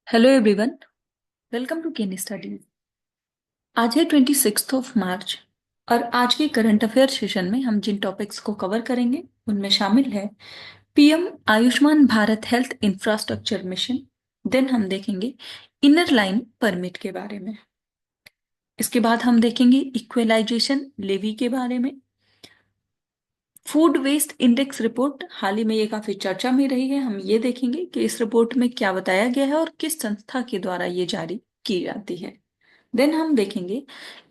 Hello everyone, welcome to केनी studies. आज है 26 मार्च और आज के करंट अफेयर सेशन में हम जिन टॉपिक्स को कवर करेंगे उनमें शामिल है PM Ayushman Bharat health infrastructure mission. Then हम देखेंगे इनर लाइन परमिट के बारे में। इसके बाद हम देखेंगे इक्वलाइजेशन लेवी के बारे में। फूड वेस्ट इंडेक्स रिपोर्ट हाल ही में ये काफी चर्चा में रही है। हम ये देखेंगे कि इस रिपोर्ट में क्या बताया गया है और किस संस्था के द्वारा ये जारी की जाती है। देन हम देखेंगे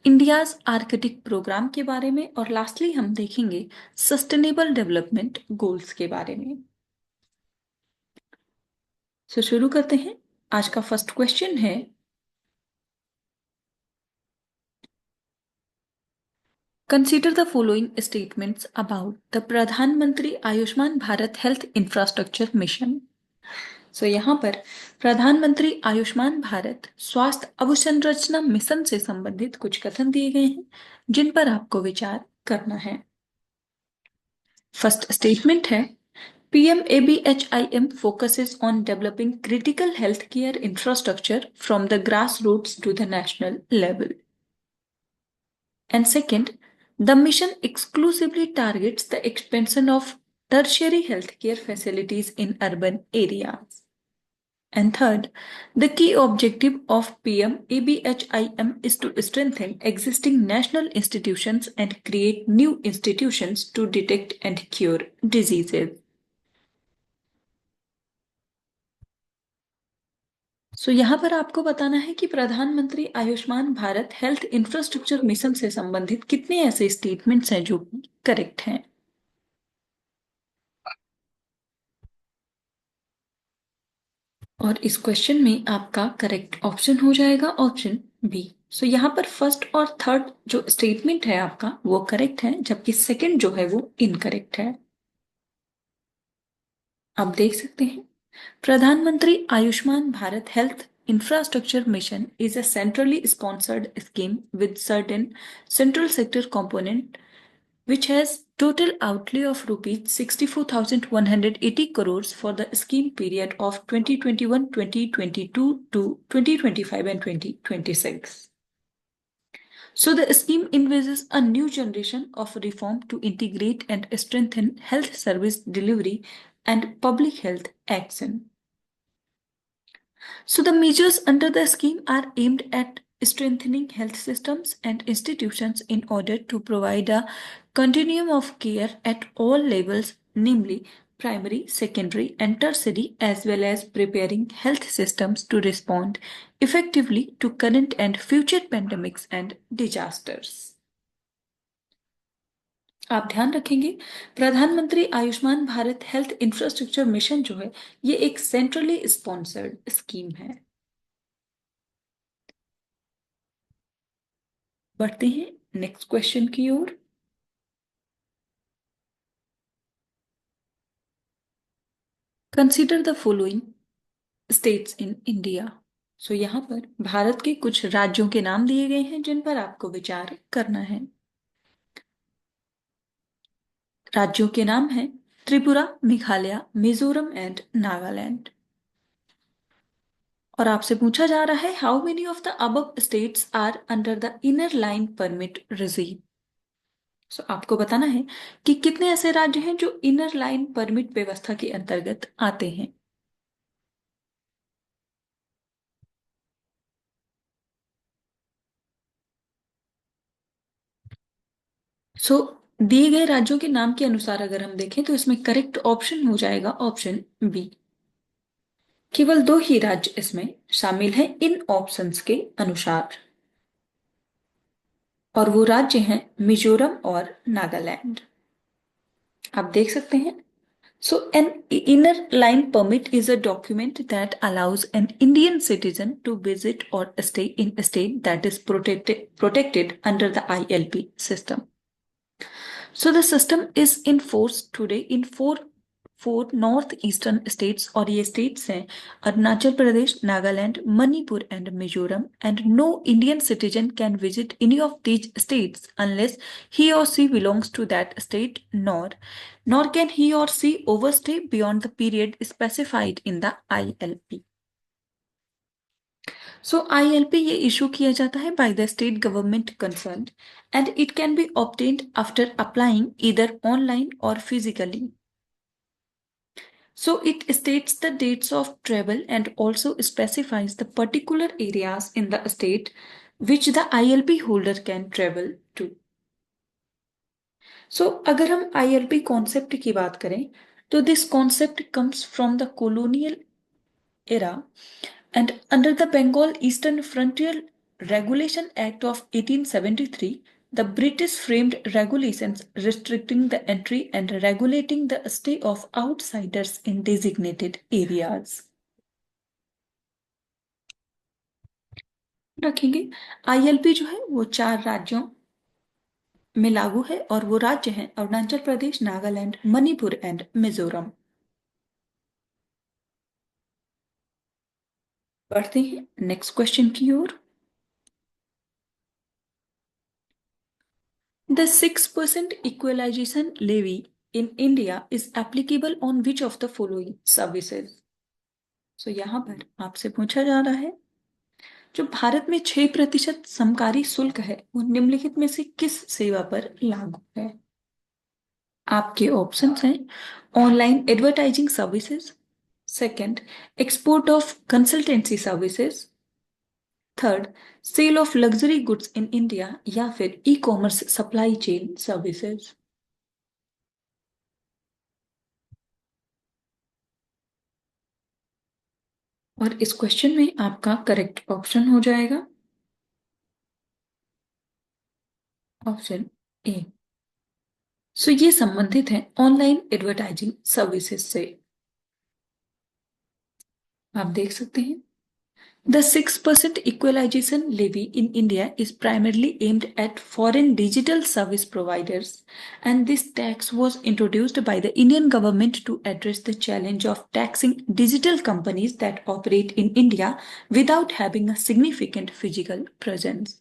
इंडियाज आर्कटिक प्रोग्राम के बारे में और लास्टली हम देखेंगे सस्टेनेबल डेवलपमेंट गोल्स के बारे में। शुरू करते हैं। आज का फर्स्ट क्वेश्चन है, consider the following statements about the Pradhanmantri Ayushman Bharat health infrastructure mission. यहाँ पर प्रधानमंत्री आयुष्मान भारत स्वास्थ्य अवसंरचना मिशन से संबंधित कुछ कथन दिए गए हैं जिन पर आपको विचार करना है। फर्स्ट स्टेटमेंट है, PMABHIM focuses on developing critical healthcare infrastructure from the grassroots to the national level. And second, the mission exclusively targets the expansion of tertiary healthcare facilities in urban areas. And third, the key objective of PMABHIM is to strengthen existing national institutions and create new institutions to detect and cure diseases. यहाँ पर आपको बताना है कि प्रधानमंत्री Ayushman Bharat health infrastructure mission से संबंधित कितने ऐसे स्टेटमेंट्स हैं जो करेक्ट हैं। और इस क्वेश्चन में आपका करेक्ट ऑप्शन हो जाएगा ऑप्शन बी। यहाँ पर फर्स्ट और थर्ड जो स्टेटमेंट है आपका वो करेक्ट है, जबकि सेकंड जो है वो इनकरेक्ट है। आप देख सकते हैं, प्रधानमंत्री Ayushman Bharat health infrastructure mission is a centrally sponsored scheme with certain central sector component which has total outlay of rupees 64,180 crores for the scheme period of 2021-2022 to 2025 and 2026. So the scheme envisages a new generation of reform to integrate and strengthen health service delivery and public health action. So the measures under the scheme are aimed at strengthening health systems and institutions in order to provide a continuum of care at all levels, namely primary, secondary, and tertiary, as well as preparing health systems to respond effectively to current and future pandemics and disasters. आप ध्यान रखेंगे, प्रधानमंत्री Ayushman Bharat health infrastructure mission जो है ये एक centrally sponsored scheme है। बढ़ते हैं नेक्स्ट क्वेश्चन की ओर। Consider the following states in India. यहाँ पर भारत के कुछ राज्यों के नाम दिए गए हैं जिन पर आपको विचार करना है। राज्यों के नाम हैं त्रिपुरा, मेघालय, मिजोरम एंड नागालैंड। और आपसे पूछा जा रहा है, how many of the above states are under the inner line permit regime. आपको बताना है कि कितने ऐसे राज्य हैं जो इनर लाइन परमिट व्यवस्था के अंतर्गत आते हैं। दिए गए राज्यों के नाम के अनुसार अगर हम देखें तो इसमें करेक्ट ऑप्शन हो जाएगा ऑप्शन बी। केवल दो ही राज्य इसमें शामिल हैं इन ऑप्शंस के अनुसार, और वो राज्य हैं मिजोरम और नागालैंड। आप देख सकते हैं, so an inner line permit is a document that allows an Indian citizen to visit or stay in a state that is protected under the ILP system. So the system is in force today in four northeastern states, और ये states हैं Arunachal Pradesh, Nagaland, Manipur and Mizoram, and no Indian citizen can visit any of these states unless he or she belongs to that state, nor can he or she overstay beyond the period specified in the ILP. So ILP ये issue किया जाता है by the state government concern and it can be obtained after applying either online और physically. So it states the dates of travel and also specifies the particular areas in the state which the ILP holder can travel to. So अगर हम ILP concept की बात करें तो this concept comes from the colonial era and under the Bengal Eastern Frontier Regulation Act of 1873, the British framed regulations restricting the entry and regulating the stay of outsiders in designated areas. रखेंगे ILP जो है वो 4 राज्यों में लागू है और वो राज्य हैं अरुणाचल प्रदेश, नागालैंड, मणिपुर एंड मिजोरम. बढ़ते हैं नेक्स्ट क्वेश्चन की ओर. The 6% equalization levy in India is applicable on which of the following services? So यहाँ पर आपसे पूछा जा रहा है जो भारत में 6% समकारी शुल्क है वो निम्नलिखित में से किस सेवा पर लागू है? आपके ऑप्शंस हैं online advertising services, second export of consultancy services, third sale of luxury goods in India या फिर e commerce supply chain services. और इस क्वेश्चन में आपका करेक्ट ऑप्शन हो जाएगा ऑप्शन ए. सो ये संबंधित है ऑनलाइन एडवर्टाइजिंग सर्विसेज से. आप देख सकते हैं The 6% equalization levy in India is primarily aimed at foreign digital service providers, and this tax was introduced by the Indian government to address the challenge of taxing digital companies that operate in India without having a significant physical presence.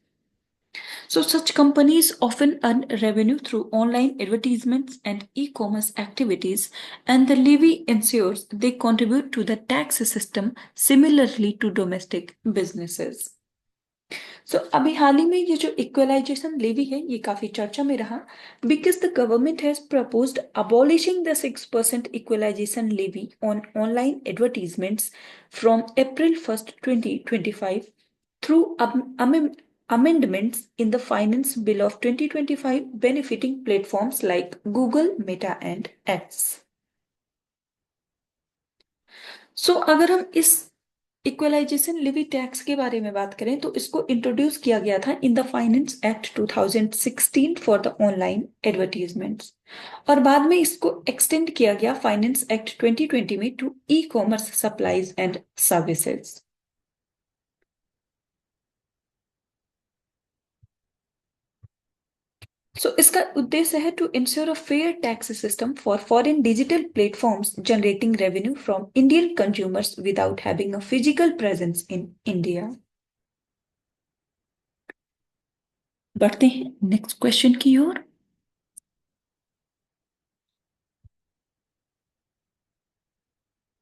So, such companies often earn revenue through online advertisements and e commerce activities, and the levy ensures they contribute to the tax system similarly to domestic businesses. सो अभी हाल ही में ये जो equalisation levy है ये काफी चर्चा में रहा because the government has proposed abolishing the 6% equalisation levy on online advertisements from April 1st 2025 through amendments in the Finance Bill of 2025 benefiting platforms like Google, Meta and X. अगर हम इस equalisation Levi tax के बारे में बात करें तो इसको इंट्रोड्यूस किया गया था in the finance act 2016 for the online advertisements और बाद में इसको एक्सटेंड किया गया फाइनेंस एक्ट 2020 में to e commerce supplies and services. इसका उद्देश्य है to ensure a fair tax system for foreign digital platforms generating revenue from Indian consumers without having a physical presence in India. बढ़ते हैं next question की ओर.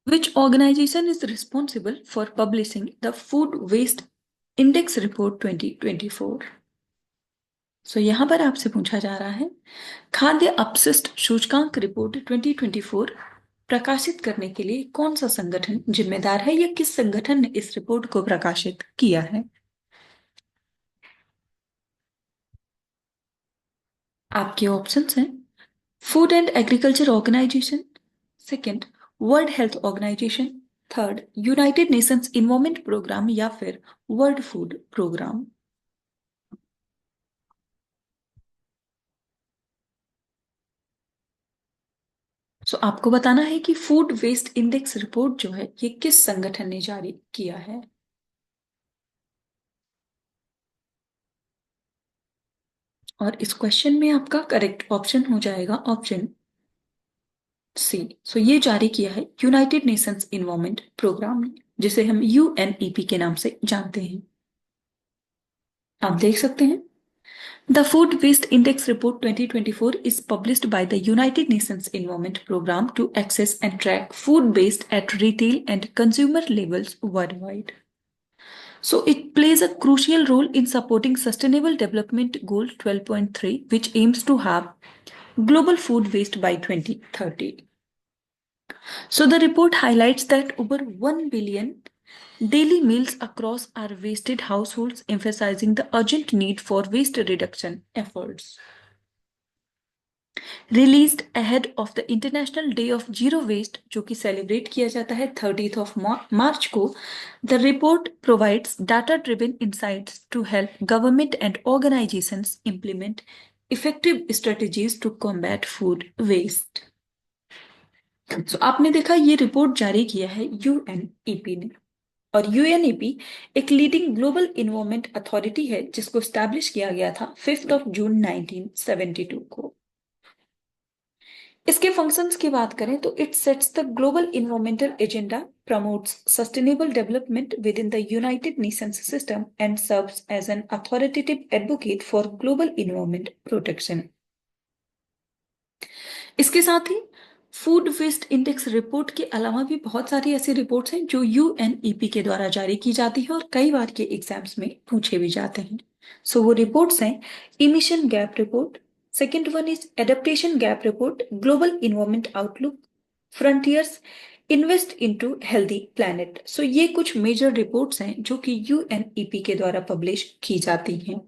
Which organization is responsible for publishing the Food Waste Index Report 2024? यहाँ पर आपसे पूछा जा रहा है खाद्य अपशिष्ट सूचकांक रिपोर्ट 2024 प्रकाशित करने के लिए कौन सा संगठन जिम्मेदार है या किस संगठन ने इस रिपोर्ट को प्रकाशित किया है? आपके ऑप्शंस हैं Food and Agriculture Organization, second World Health Organization, third United Nations Environment Programme या फिर वर्ल्ड फूड प्रोग्राम. आपको बताना है कि फूड वेस्ट इंडेक्स रिपोर्ट जो है ये किस संगठन ने जारी किया है. और इस क्वेश्चन में आपका करेक्ट ऑप्शन हो जाएगा ऑप्शन सी. ये जारी किया है यूनाइटेड नेशंस इन्वायरमेंट प्रोग्राम ने जिसे हम UNEP के नाम से जानते हैं. आप देख सकते हैं The Food Waste Index Report 2024 is published by the United Nations Environment Programme to access and track food waste at retail and consumer levels worldwide. So it plays a crucial role in supporting Sustainable Development Goal 12.3, which aims to have global food waste by 2030. So the report highlights that over 1 billion daily meals across our wasted households, emphasizing the urgent need for waste reduction efforts. Released ahead of the International Day of Zero Waste जो कि celebrate किया जाता है 30th of March को, the report provides data driven insights to help government and organisations implement effective strategies to combat food waste. So आपने देखा ये report जारी किया है यूएनईपी ने, और यूएनईपी एक लीडिंग ग्लोबल इन्वायरमेंट अथॉरिटी है जिसको स्टैब्लिश किया गया था 5 जून 1972 को। इसके फंक्शंस की बात करें तो it sets the global environmental agenda, promotes sustainable development within the United Nations system and serves as an authoritative advocate for global environment protection. इसके साथ ही फूड वेस्ट इंडेक्स रिपोर्ट के अलावा भी बहुत सारी ऐसी रिपोर्ट्स हैं जो यूएनईपी के द्वारा जारी की जाती है और कई बार के एग्जाम्स में पूछे भी जाते हैं। सो वो रिपोर्ट्स हैं emission gap report, second one is adaptation gap report, global environment outlook, frontiers, invest into healthy planet. So ये कुछ मेजर रिपोर्ट्स हैं जो कि यूएनईपी के द्वारा पब्लिश की जाती हैं।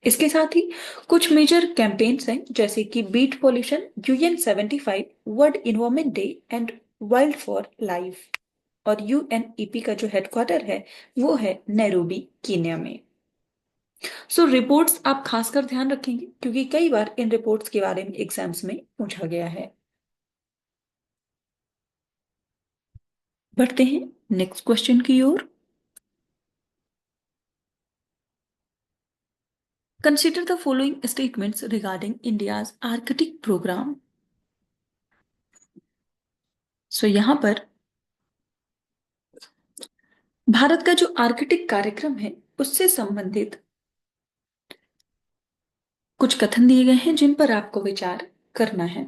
इसके साथ ही कुछ मेजर कैंपेन्स हैं जैसे कि Beat Pollution, UN75, World Environment Day and Wild for Life. और यूएनईपी का जो हेडक्वार्टर है वो है नैरोबी, कीनिया में। सो रिपोर्ट्स आप खासकर ध्यान रखेंगे क्योंकि कई बार इन रिपोर्ट्स के बारे में एग्जाम्स में पूछा गया है। बढ़ते हैं नेक्स्ट क्वेश्चन की ओर। Consider the following statements regarding India's Arctic programme. So यहां पर भारत का जो आर्कटिक कार्यक्रम है उससे संबंधित कुछ कथन दिए गए हैं जिन पर आपको विचार करना है।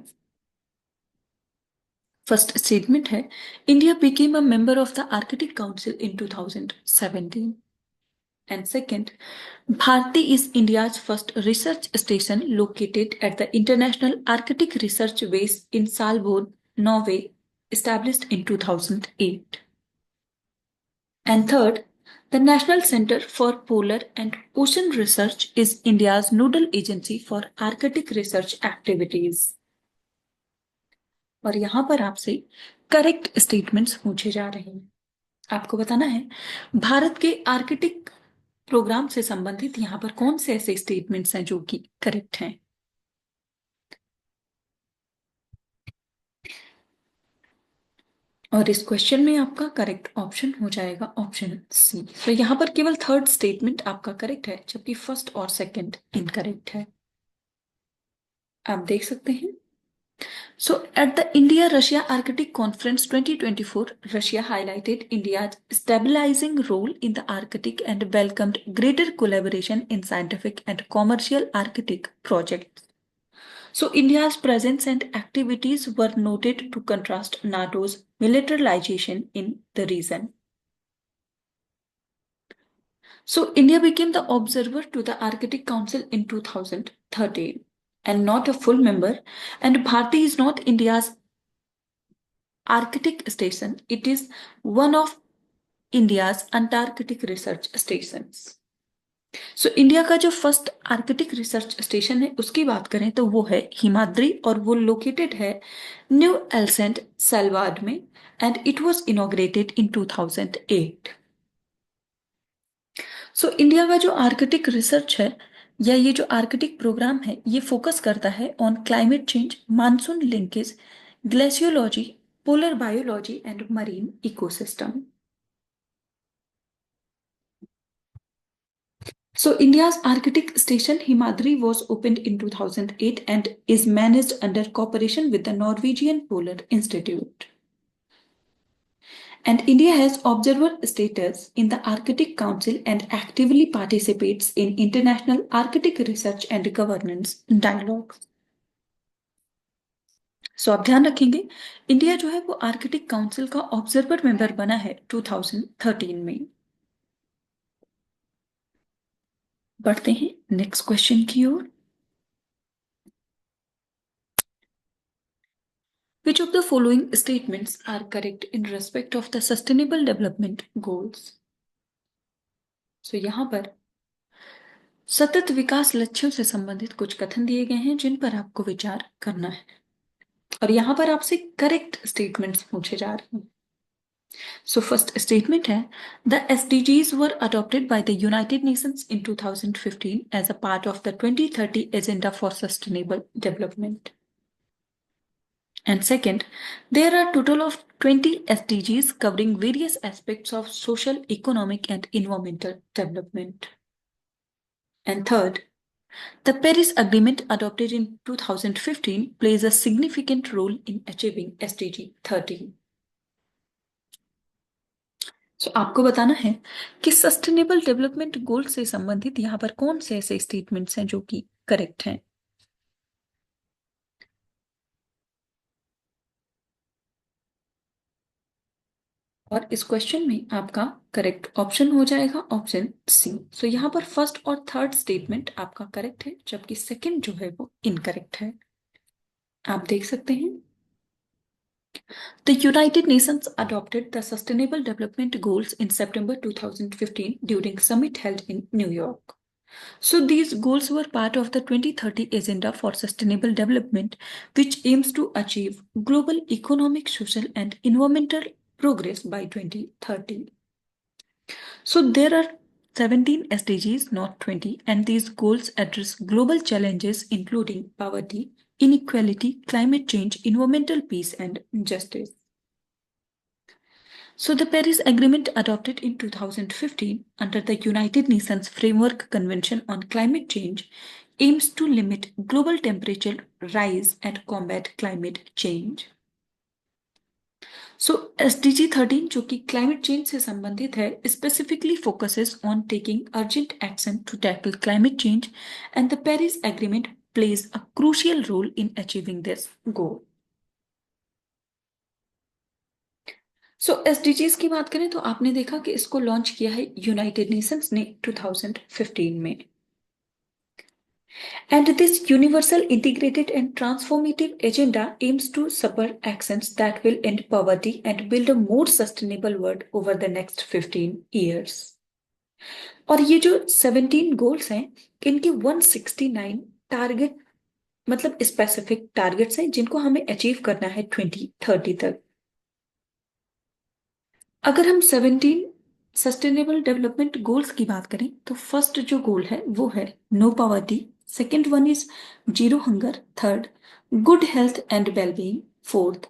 फर्स्ट स्टेटमेंट है India became a member of the Arctic Council in 2017। And second, Bharati is India's first research station located at the international Arctic research base in Svalbard, Norway, established in 2008. And third, the National Center for Polar and Ocean Research is India's nodal agency for Arctic research activities. और यहां पर आपसे correct statements पूछे जा रहे हैं। आपको बताना है भारत के आर्कटिक प्रोग्राम से संबंधित यहां पर कौन से ऐसे स्टेटमेंट्स हैं जो कि करेक्ट हैं। और इस क्वेश्चन में आपका करेक्ट ऑप्शन हो जाएगा ऑप्शन सी। तो यहां पर केवल थर्ड स्टेटमेंट आपका करेक्ट है जबकि फर्स्ट और सेकंड इनकरेक्ट है। आप देख सकते हैं। So, at the India Russia Arctic Conference 2024, Russia highlighted India's stabilizing role in the Arctic and welcomed greater collaboration in scientific and commercial Arctic projects. So, India's presence and activities were noted to contrast NATO's militarization in the region. So, India became the observer to the Arctic Council in 2013 and not a full member, and Bharti is not India's Arctic station. It is one of India's Antarctic research stations. So India का जो first Arctic research station है उसकी बात करें तो वो है हिमाद्री और वो लोकेटेड है न्यू एल्सेंट सेलवाड में and it was inaugurated in 2008। So India का जो आर्कटिक रिसर्च है या ये जो आर्कटिक प्रोग्राम है ये फोकस करता है on climate change, monsoon linkage, glaciology, polar biology and marine ecosystem. So India's Arctic station Himadri was opened in 2008 and is managed under cooperation with the Norwegian Polar Institute. And India has observer status in the Arctic Council and actively participates in international Arctic research and governance dialogues. सो आप ध्यान रखेंगे India जो है वो Arctic council का observer member बना है 2013 में। बढ़ते हैं नेक्स्ट क्वेश्चन की ओर। Which of the following statements are correct in respect of the Sustainable Development Goals? So यहाँ पर सतत विकास लक्ष्यों से संबंधित कुछ कथन दिए गए हैं जिन पर आपको विचार करना है और यहाँ पर आपसे करेक्ट स्टेटमेंट्स पूछे जा रहे हैं। सो फर्स्ट स्टेटमेंट है the SDGs were adopted by the United Nations in 2015 as a part of the 2030 agenda for sustainable development. And second, there are total of 20 SDGs covering various aspects of social, economic, and environmental development. And third, the Paris Agreement adopted in 2015 plays a significant role in achieving SDG 30. आपको बताना है कि sustainable development goal से संबंधित यहाँ पर कौन से ऐसे स्टेटमेंट्स हैं जो कि करेक्ट हैं। और इस क्वेश्चन में आपका करेक्ट ऑप्शन हो जाएगा ऑप्शन सी। सो यहाँ पर फर्स्ट और थर्ड स्टेटमेंट आपका करेक्ट है जबकि सेकंड जो है वो इनकरेक्ट है। आप देख सकते हैं The United Nations adopted the Sustainable Development Goals in September 2015 during summit held in New York. So these goals were part of the 2030 Agenda for Sustainable Development, which aims to achieve global economic, social, and environmental progress by 2030. So there are 17 SDGs, not 20, and these goals address global challenges including poverty, inequality, climate change, environmental peace, and justice. So the Paris Agreement adopted in 2015 under the United Nations Framework Convention on Climate Change aims to limit global temperature rise and combat climate change. So SDG 13 जो कि climate change से संबंधित है specifically focuses on taking urgent action to tackle climate change and the Paris Agreement plays a crucial role in achieving this goal. So SDGs की बात करें तो आपने देखा कि इसको लॉन्च किया है यूनाइटेड नेशंस ने 2015 में। And this universal, integrated, and transformative agenda aims to support actions that will end poverty and build a more sustainable world over the next 15 years. और ये जो 17 गोल्स हैं इनके 169 टारगेट मतलब स्पेसिफिक टारगेट्स हैं जिनको हमें अचीव करना है 2030 तक। अगर हम 17 सस्टेनेबल डेवलपमेंट गोल्स की बात करें तो फर्स्ट जो गोल है वो है no poverty, second one is zero hunger, third good health and wellbeing, fourth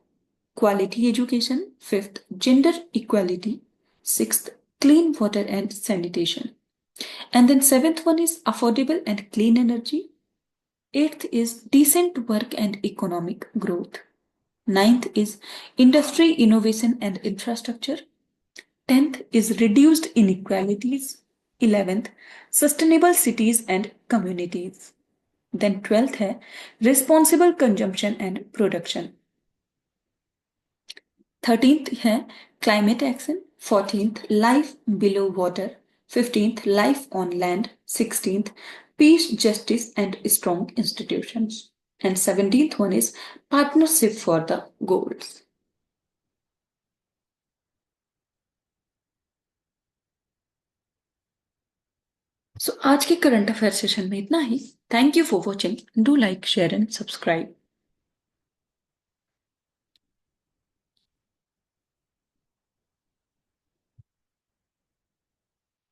quality education, fifth gender equality, sixth clean water and sanitation, and then seventh one is affordable and clean energy, eighth is decent work and economic growth, ninth is industry innovation and infrastructure, 10th is reduced inequalities, 11th sustainable cities and communities, then 12th है responsible consumption and production, 13th है climate action, 14th life below water, 15th life on land, 16th peace, justice and strong institutions, and 17th one is partnership for the goals. सो आज के current affair session में इतना ही। Thank you for watching. Do like share and subscribe.